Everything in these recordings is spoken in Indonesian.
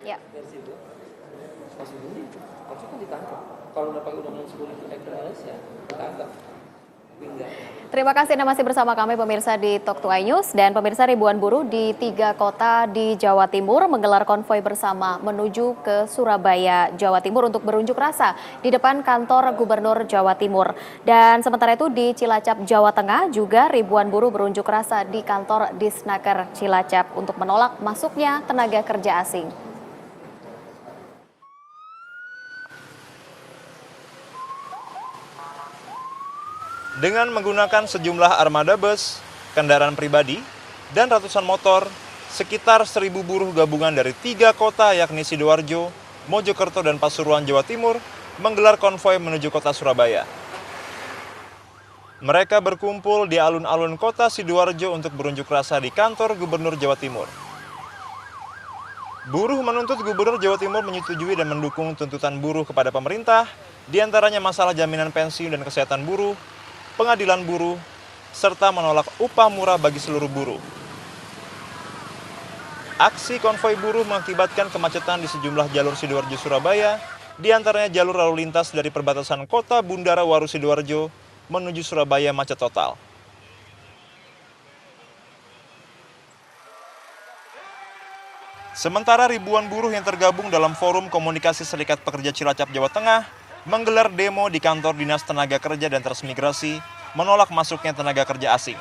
Ya. Versi itu masih bunyi, harusnya kan ditangkap. Kalau udah pakai undang-undang 10 itu ekstralis ya ditangkap. Terima kasih Anda masih bersama kami pemirsa di Talk to iNews. Dan pemirsa, ribuan buruh di 3 kota di Jawa Timur menggelar konvoi bersama menuju ke Surabaya, Jawa Timur untuk berunjuk rasa di depan kantor Gubernur Jawa Timur. Dan sementara itu di Cilacap, Jawa Tengah juga ribuan buruh berunjuk rasa di kantor Disnaker Cilacap untuk menolak masuknya tenaga kerja asing. Dengan menggunakan sejumlah armada bus, kendaraan pribadi, dan ratusan motor, sekitar 1.000 buruh gabungan dari 3 kota yakni Sidoarjo, Mojokerto, dan Pasuruan, Jawa Timur menggelar konvoi menuju kota Surabaya. Mereka berkumpul di alun-alun kota Sidoarjo untuk berunjuk rasa di kantor Gubernur Jawa Timur. Buruh menuntut Gubernur Jawa Timur menyetujui dan mendukung tuntutan buruh kepada pemerintah, diantaranya masalah jaminan pensiun dan kesehatan buruh, pengadilan buruh, serta menolak upah murah bagi seluruh buruh. Aksi konvoi buruh mengakibatkan kemacetan di sejumlah jalur Sidoarjo Surabaya, diantaranya jalur lalu lintas dari perbatasan kota Bundara Waru Sidoarjo menuju Surabaya macet total. Sementara ribuan buruh yang tergabung dalam Forum Komunikasi Serikat Pekerja Cilacap, Jawa Tengah menggelar demo di kantor Dinas Tenaga Kerja dan Transmigrasi menolak masuknya tenaga kerja asing.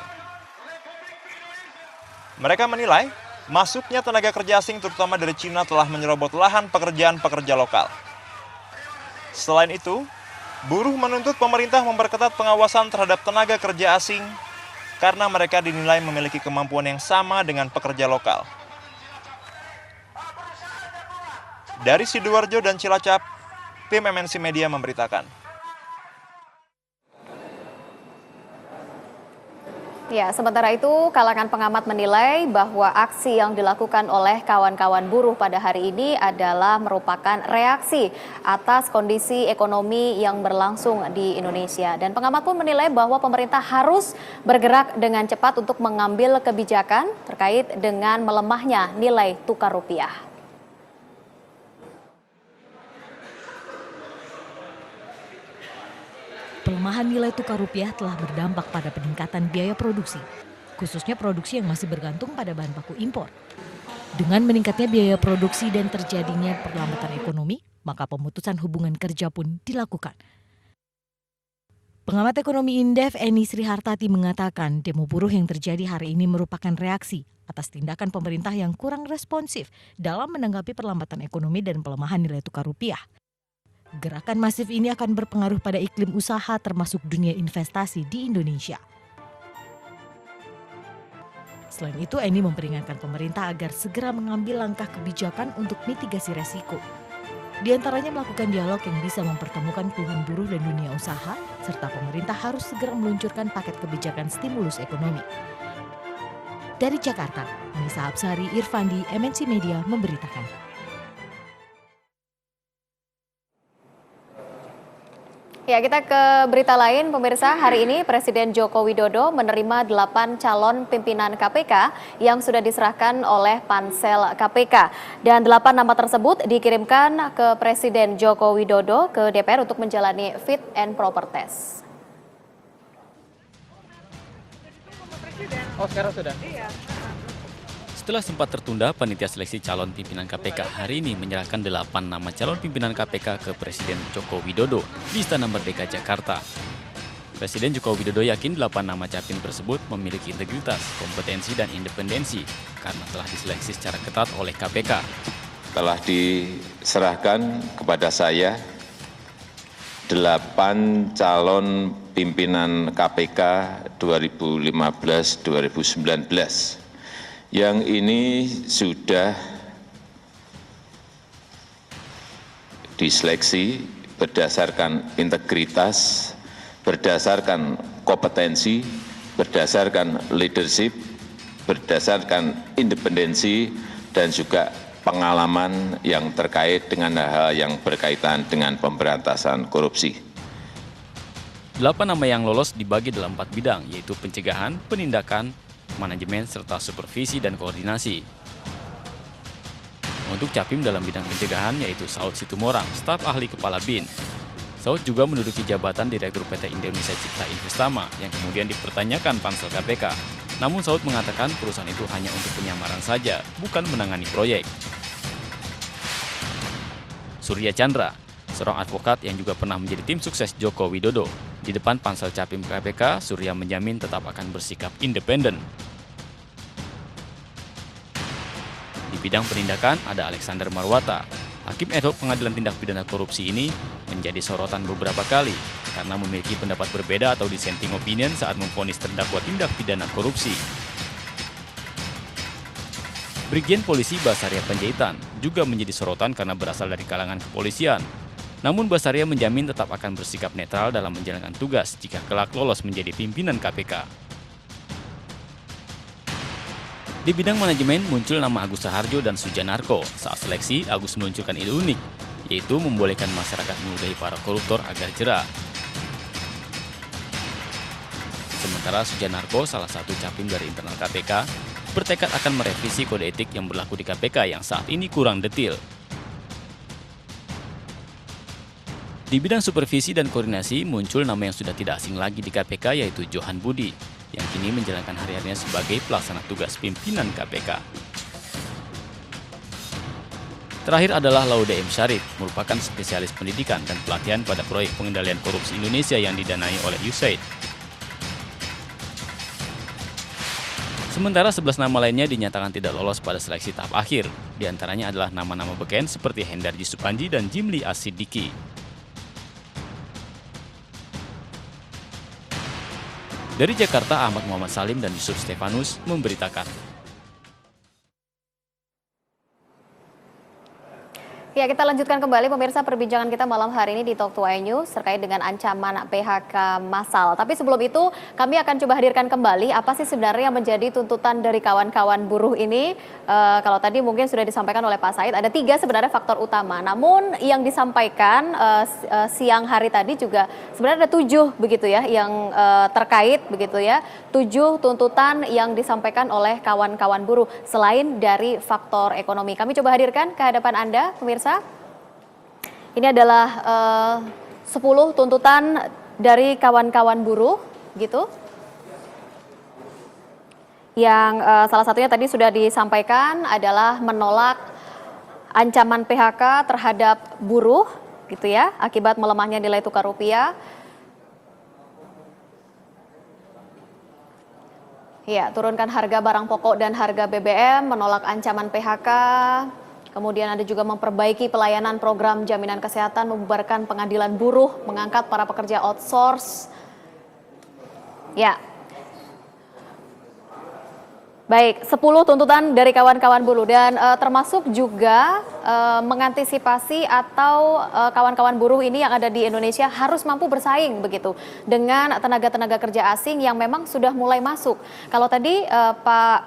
Mereka menilai masuknya tenaga kerja asing terutama dari Cina telah menyerobot lahan pekerjaan pekerja lokal. Selain itu, buruh menuntut pemerintah memperketat pengawasan terhadap tenaga kerja asing karena mereka dinilai memiliki kemampuan yang sama dengan pekerja lokal. Dari Sidoarjo dan Cilacap, tim MNC Media memberitakan. Ya, sementara itu kalangan pengamat menilai bahwa aksi yang dilakukan oleh kawan-kawan buruh pada hari ini adalah merupakan reaksi atas kondisi ekonomi yang berlangsung di Indonesia. Dan pengamat pun menilai bahwa pemerintah harus bergerak dengan cepat untuk mengambil kebijakan terkait dengan melemahnya nilai tukar rupiah. Pelemahan nilai tukar rupiah telah berdampak pada peningkatan biaya produksi, khususnya produksi yang masih bergantung pada bahan baku impor. Dengan meningkatnya biaya produksi dan terjadinya perlambatan ekonomi, maka pemutusan hubungan kerja pun dilakukan. Pengamat ekonomi Indef Eni Srihartati mengatakan demo buruh yang terjadi hari ini merupakan reaksi atas tindakan pemerintah yang kurang responsif dalam menanggapi perlambatan ekonomi dan pelemahan nilai tukar rupiah. Gerakan masif ini akan berpengaruh pada iklim usaha termasuk dunia investasi di Indonesia. Selain itu, Eni memperingatkan pemerintah agar segera mengambil langkah kebijakan untuk mitigasi resiko. Di antaranya melakukan dialog yang bisa mempertemukan puluhan buruh dan dunia usaha, serta pemerintah harus segera meluncurkan paket kebijakan stimulus ekonomi. Dari Jakarta, Nisa Absari, Irfandi, MNC Media memberitakan. Ya, kita ke berita lain, pemirsa. Hari ini Presiden Joko Widodo menerima 8 calon pimpinan KPK yang sudah diserahkan oleh Pansel KPK. Dan 8 nama tersebut dikirimkan ke Presiden Joko Widodo ke DPR untuk menjalani fit and proper test. Oh, sekarang sudah? Iya. Setelah sempat tertunda, panitia seleksi calon pimpinan KPK hari ini menyerahkan 8 nama calon pimpinan KPK ke Presiden Joko Widodo di Istana Merdeka, Jakarta. Presiden Joko Widodo yakin 8 nama capim tersebut memiliki integritas, kompetensi, dan independensi karena telah diseleksi secara ketat oleh KPK. Telah diserahkan kepada saya 8 calon pimpinan KPK 2015-2019. Yang ini sudah diseleksi berdasarkan integritas, berdasarkan kompetensi, berdasarkan leadership, berdasarkan independensi, dan juga pengalaman yang terkait dengan hal-hal yang berkaitan dengan pemberantasan korupsi. 8 nama yang lolos dibagi dalam 4 bidang, yaitu pencegahan, penindakan, manajemen, serta supervisi dan koordinasi. Untuk Capim dalam bidang pencegahan yaitu Saud Situmorang, staf ahli kepala BIN. Saud juga menduduki jabatan Direktur PT Indonesia Cipta Investama yang kemudian dipertanyakan pansel KPK. Namun Saud mengatakan perusahaan itu hanya untuk penyamaran saja, bukan menangani proyek. Surya Chandra, seorang advokat yang juga pernah menjadi tim sukses Joko Widodo. Di depan pansel Capim KPK, Surya menjamin tetap akan bersikap independen. Di bidang penindakan ada Alexander Marwata. Hakim ad hoc Pengadilan Tindak Pidana Korupsi ini menjadi sorotan beberapa kali karena memiliki pendapat berbeda atau dissenting opinion saat memvonis terdakwa tindak pidana korupsi. Brigjen Polisi Basaria Panjaitan juga menjadi sorotan karena berasal dari kalangan kepolisian. Namun Basaria menjamin tetap akan bersikap netral dalam menjalankan tugas jika kelak lolos menjadi pimpinan KPK. Di bidang manajemen muncul nama Agus Saharjo dan Sujanarko. Saat seleksi, Agus meluncurkan ide unik, yaitu membolehkan masyarakat meludahi para koruptor agar jera. Sementara Sujanarko, salah satu capim dari internal KPK, bertekad akan merevisi kode etik yang berlaku di KPK yang saat ini kurang detil. Di bidang supervisi dan koordinasi muncul nama yang sudah tidak asing lagi di KPK yaitu Johan Budi, yang kini menjalankan hari-harinya sebagai pelaksana tugas pimpinan KPK. Terakhir adalah Laude M. Syarif, merupakan spesialis pendidikan dan pelatihan pada proyek pengendalian korupsi Indonesia yang didanai oleh USAID. Sementara 11 nama lainnya dinyatakan tidak lolos pada seleksi tahap akhir. Di antaranya adalah nama-nama beken seperti Hendarji Supanji dan Jimli Asidiki. Dari Jakarta, Ahmad Muhammad Salim dan Yusuf Stefanus memberitakan. Ya, kita lanjutkan kembali pemirsa perbincangan kita malam hari ini di Talk to iNews terkait dengan ancaman PHK massal. Tapi sebelum itu, kami akan coba hadirkan kembali apa sih sebenarnya yang menjadi tuntutan dari kawan-kawan buruh ini. Kalau tadi mungkin sudah disampaikan oleh Pak Said, ada 3 sebenarnya faktor utama. Namun yang disampaikan siang hari tadi juga sebenarnya ada 7 begitu ya yang terkait begitu ya. 7 tuntutan yang disampaikan oleh kawan-kawan buruh selain dari faktor ekonomi. Kami coba hadirkan ke hadapan Anda pemirsa. Ini adalah 10 tuntutan dari kawan-kawan buruh gitu. Yang salah satunya tadi sudah disampaikan adalah menolak ancaman PHK terhadap buruh gitu ya, akibat melemahnya nilai tukar rupiah. Ya, turunkan harga barang pokok dan harga BBM, menolak ancaman PHK. Kemudian ada juga memperbaiki pelayanan program jaminan kesehatan, membubarkan pengadilan buruh, mengangkat para pekerja outsource. Ya. Baik, 10 tuntutan dari kawan-kawan buruh dan termasuk juga mengantisipasi atau kawan-kawan buruh ini yang ada di Indonesia harus mampu bersaing begitu dengan tenaga-tenaga kerja asing yang memang sudah mulai masuk. Kalau tadi Pak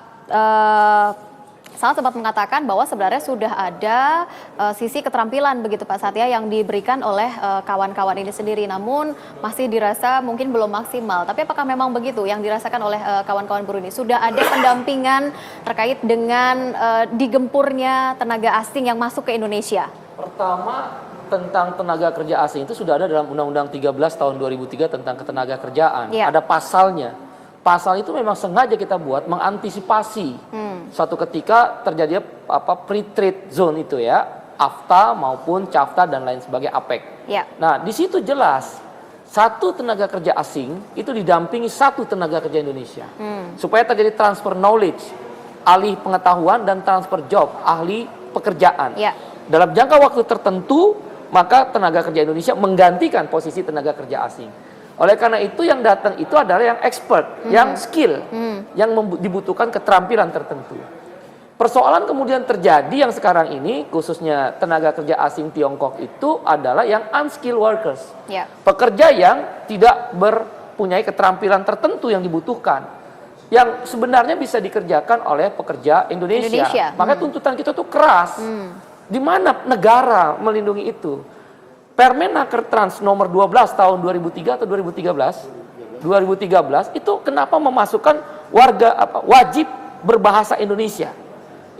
Saat sempat mengatakan bahwa sebenarnya sudah ada sisi keterampilan begitu Pak Satya yang diberikan oleh kawan-kawan ini sendiri, namun masih dirasa mungkin belum maksimal. Tapi apakah memang begitu yang dirasakan oleh kawan-kawan buruh ini? Sudah ada pendampingan terkait dengan digempurnya tenaga asing yang masuk ke Indonesia? Pertama, tentang tenaga kerja asing itu sudah ada dalam Undang-Undang 13 tahun 2003 tentang ketenaga kerjaan. Ya. Ada pasalnya. Pasal itu memang sengaja kita buat mengantisipasi suatu ketika terjadi pre-trade zone itu ya, AFTA maupun CAFTA dan lain sebagainya, APEC. Ya. Nah, di situ jelas satu tenaga kerja asing itu didampingi satu tenaga kerja Indonesia. Supaya terjadi transfer knowledge, alih pengetahuan dan transfer job, ahli pekerjaan. Ya. Dalam jangka waktu tertentu, maka tenaga kerja Indonesia menggantikan posisi tenaga kerja asing. Oleh karena itu yang datang itu adalah yang expert, yang skill, yang dibutuhkan keterampilan tertentu. Persoalan kemudian terjadi yang sekarang ini, khususnya tenaga kerja asing Tiongkok itu adalah yang unskilled workers. Ya. Pekerja yang tidak mempunyai keterampilan tertentu yang dibutuhkan. Yang sebenarnya bisa dikerjakan oleh pekerja Indonesia. Maka tuntutan kita tuh keras. Di mana negara melindungi itu? Permenaker Trans nomor 12 tahun 2003 atau 2013 itu kenapa memasukkan wajib berbahasa Indonesia.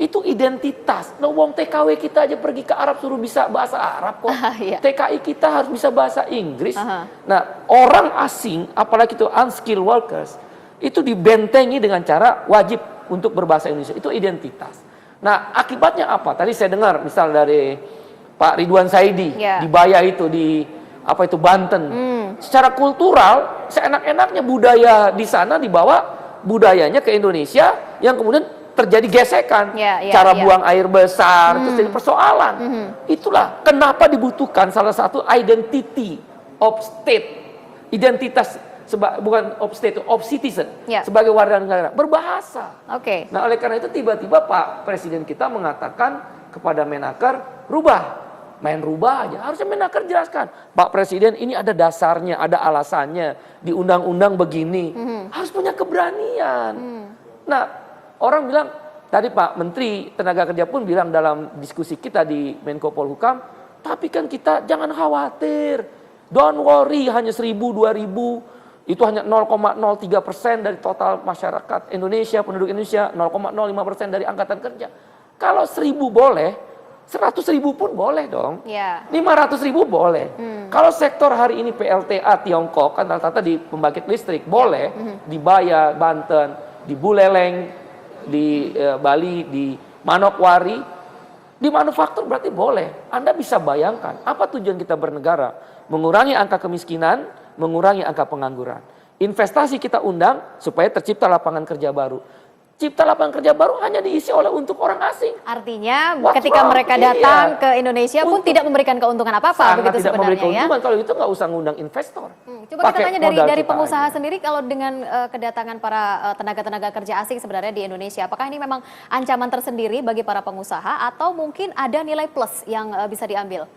Itu identitas. Nah, wong TKW kita aja pergi ke Arab suruh bisa bahasa Arab kok. Iya. TKI kita harus bisa bahasa Inggris. Aha. Nah, orang asing, apalagi itu unskilled workers, itu dibentengi dengan cara wajib untuk berbahasa Indonesia. Itu identitas. Nah, akibatnya apa? Tadi saya dengar misal dari Pak Ridwan Saidi Ya. di Baya itu, di apa itu Banten. Secara kultural, seenak-enaknya budaya di sana dibawa budayanya ke Indonesia yang kemudian terjadi gesekan, cara buang air besar, terus jadi persoalan. Itulah kenapa dibutuhkan salah satu identity of state, identitas bukan of state, of citizen, sebagai warga negara berbahasa. Oke. Nah, oleh karena itu tiba-tiba Pak Presiden kita mengatakan kepada Menaker, main rubah aja. Harusnya Menaker jelaskan, Pak Presiden ini ada dasarnya, ada alasannya di undang-undang begini, harus punya keberanian. Nah, orang bilang, tadi Pak Menteri Tenaga Kerja pun bilang dalam diskusi kita di Menko Polhukam, tapi kan kita jangan khawatir, don't worry, hanya 1.000, 2.000, itu hanya 0,03% dari total masyarakat Indonesia, penduduk Indonesia, 0,05% dari angkatan kerja. Kalau 1.000 boleh, 100.000 pun boleh dong, 500.000 boleh. Kalau sektor hari ini PLTA Tiongkok, kan rata-rata di pembangkit listrik, boleh, di Baya, Banten, di Buleleng, di Bali, di Manokwari, di manufaktur berarti boleh. Anda bisa bayangkan apa tujuan kita bernegara? Mengurangi angka kemiskinan, mengurangi angka pengangguran. Investasi kita undang supaya tercipta lapangan kerja baru. Cipta lapangan kerja baru hanya diisi untuk orang asing. Artinya ketika mereka datang ke Indonesia pun tidak memberikan keuntungan apa-apa begitu tidak sebenarnya memberi ya. keuntungan, kalau itu nggak usah ngundang investor. Coba kita tanya dari pengusaha sendiri, kalau dengan kedatangan para tenaga-tenaga kerja asing sebenarnya di Indonesia, apakah ini memang ancaman tersendiri bagi para pengusaha atau mungkin ada nilai plus yang bisa diambil?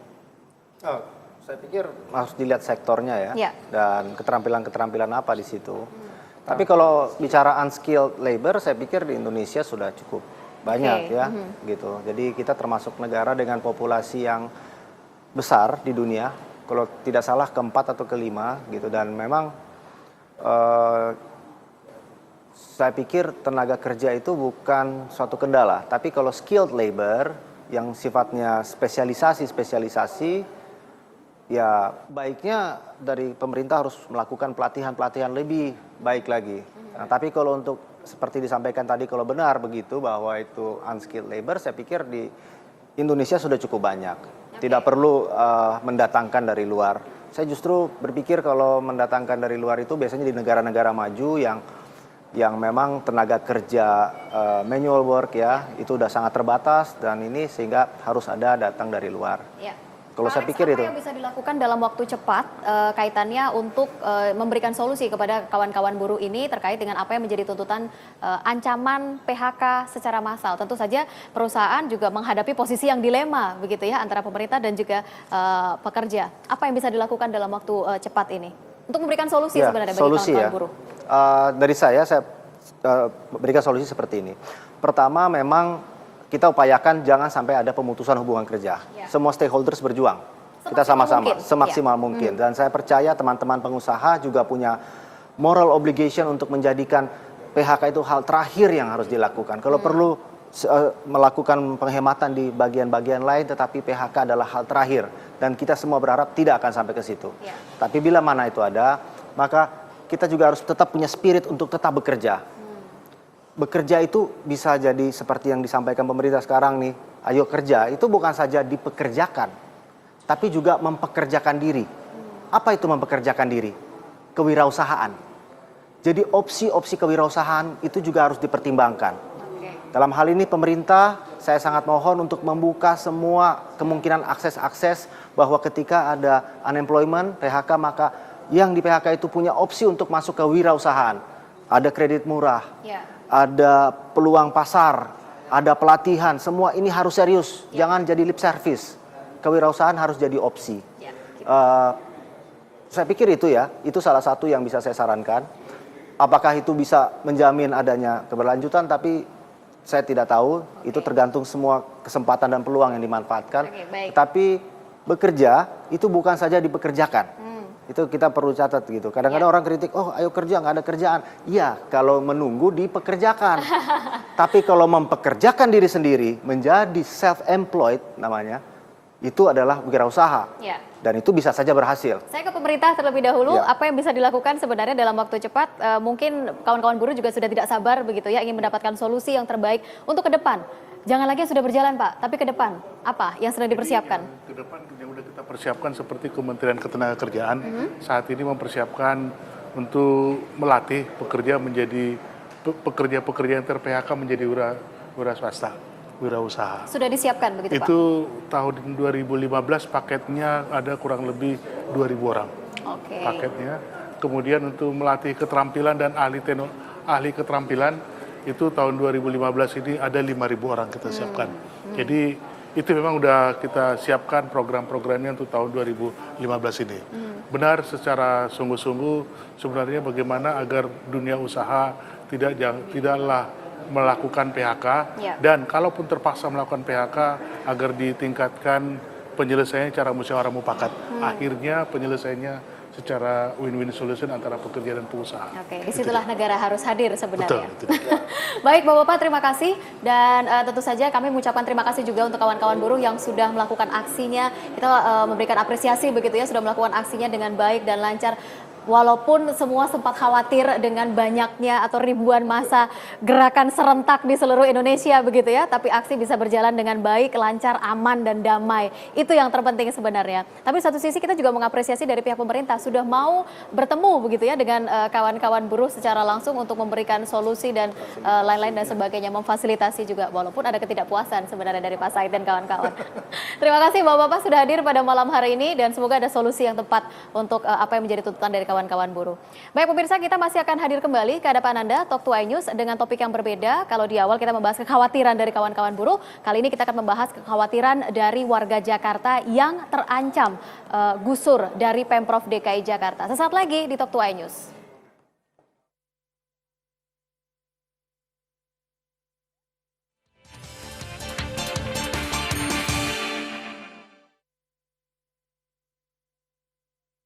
Saya pikir harus dilihat sektornya ya. Dan keterampilan-keterampilan apa di situ. Tapi kalau bicara unskilled labor, saya pikir di Indonesia sudah cukup banyak gitu. Jadi kita termasuk negara dengan populasi yang besar di dunia. Kalau tidak salah keempat atau kelima gitu. Dan memang saya pikir tenaga kerja itu bukan suatu kendala. Tapi kalau skilled labor yang sifatnya spesialisasi, ya baiknya dari pemerintah harus melakukan pelatihan-pelatihan lebih baik lagi. Nah, tapi kalau untuk seperti disampaikan tadi, kalau benar begitu bahwa itu unskilled labor, saya pikir di Indonesia sudah cukup banyak. Tidak perlu mendatangkan dari luar. Saya justru berpikir kalau mendatangkan dari luar itu biasanya di negara-negara maju yang memang tenaga kerja manual work ya, itu udah sangat terbatas, dan ini sehingga harus ada datang dari luar. Kalau saya pikir itu. Apa yang bisa dilakukan dalam waktu cepat kaitannya untuk memberikan solusi kepada kawan-kawan buruh ini terkait dengan apa yang menjadi tuntutan ancaman PHK secara massal? Tentu saja perusahaan juga menghadapi posisi yang dilema begitu ya antara pemerintah dan juga pekerja. Apa yang bisa dilakukan dalam waktu cepat ini untuk memberikan solusi sebenarnya bagi kawan-kawan buruh? Dari saya berikan solusi seperti ini. Pertama, memang kita upayakan jangan sampai ada pemutusan hubungan kerja. Semua stakeholders berjuang. Kita sama-sama semaksimal mungkin. Dan saya percaya teman-teman pengusaha juga punya moral obligation untuk menjadikan PHK itu hal terakhir yang harus dilakukan. Kalau perlu melakukan penghematan di bagian-bagian lain, tetapi PHK adalah hal terakhir. Dan kita semua berharap tidak akan sampai ke situ. Tapi bila mana itu ada, maka kita juga harus tetap punya spirit untuk tetap bekerja. Bekerja itu bisa jadi seperti yang disampaikan pemerintah sekarang nih, ayo kerja, itu bukan saja dipekerjakan, tapi juga mempekerjakan diri. Apa itu mempekerjakan diri? Kewirausahaan. Jadi opsi-opsi kewirausahaan itu juga harus dipertimbangkan. Dalam hal ini pemerintah, saya sangat mohon untuk membuka semua kemungkinan akses-akses bahwa ketika ada unemployment, PHK, maka yang di PHK itu punya opsi untuk masuk ke wirausahaan. Ada kredit murah. Ada peluang pasar, ada pelatihan, semua ini harus serius, jangan jadi lip service. Kewirausahaan harus jadi opsi. Saya pikir itu salah satu yang bisa saya sarankan. Apakah itu bisa menjamin adanya keberlanjutan, tapi saya tidak tahu, itu tergantung semua kesempatan dan peluang yang dimanfaatkan. Tapi bekerja itu bukan saja dipekerjakan. Itu kita perlu catat gitu. Kadang-kadang orang kritik, oh ayo kerja, nggak ada kerjaan. Iya, kalau menunggu dipekerjakan. Tapi kalau mempekerjakan diri sendiri menjadi self-employed namanya, itu adalah wirausaha. Ya. Dan itu bisa saja berhasil. Saya ke pemerintah terlebih dahulu, Ya. apa yang bisa dilakukan sebenarnya dalam waktu cepat? Mungkin kawan-kawan buruh juga sudah tidak sabar begitu ya, ingin mendapatkan solusi yang terbaik untuk ke depan. Jangan lagi yang sudah berjalan Pak, tapi ke depan apa yang sedang dipersiapkan? Ke depan yang sudah kita persiapkan seperti Kementerian Ketenagakerjaan saat ini mempersiapkan untuk melatih pekerja menjadi pekerja-pekerja yang ter-PHK menjadi wira swasta, wirausaha. Sudah disiapkan begitu Pak? Itu tahun 2015 paketnya ada kurang lebih 2.000 orang Oke. paketnya. Kemudian untuk melatih keterampilan dan ahli keterampilan itu tahun 2015 ini ada 5.000 orang kita siapkan. Jadi itu memang udah kita siapkan program-programnya untuk tahun 2015 ini. Benar secara sungguh-sungguh sebenarnya bagaimana agar dunia usaha tidaklah melakukan PHK Ya. dan kalaupun terpaksa melakukan PHK agar ditingkatkan penyelesaiannya secara musyawarah mufakat. Akhirnya penyelesaiannya secara win-win solution antara pekerja dan pengusaha. Oke, disitulah negara harus hadir sebenarnya. Betul. Baik Bapak-Bapak, terima kasih. Dan tentu saja kami mengucapkan terima kasih juga untuk kawan-kawan buruh yang sudah melakukan aksinya. Kita memberikan apresiasi begitu ya, sudah melakukan aksinya dengan baik dan lancar. Walaupun semua sempat khawatir dengan banyaknya atau ribuan massa gerakan serentak di seluruh Indonesia begitu ya, tapi aksi bisa berjalan dengan baik, lancar, aman dan damai. Itu yang terpenting sebenarnya. Tapi satu sisi kita juga mengapresiasi dari pihak pemerintah sudah mau bertemu begitu ya dengan kawan-kawan buruh secara langsung untuk memberikan solusi dan lain-lain dan sebagainya, memfasilitasi juga walaupun ada ketidakpuasan sebenarnya dari Pak Said dan kawan-kawan. Terima kasih Bapak-bapak sudah hadir pada malam hari ini dan semoga ada solusi yang tepat untuk apa yang menjadi tuntutan dari kawan-kawan buruh. Baik pemirsa, kita masih akan hadir kembali ke hadapan Anda Talk to iNews dengan topik yang berbeda. Kalau di awal kita membahas kekhawatiran dari kawan-kawan buruh, kali ini kita akan membahas kekhawatiran dari warga Jakarta yang terancam gusur dari Pemprov DKI Jakarta. Sesaat lagi di Talk to iNews.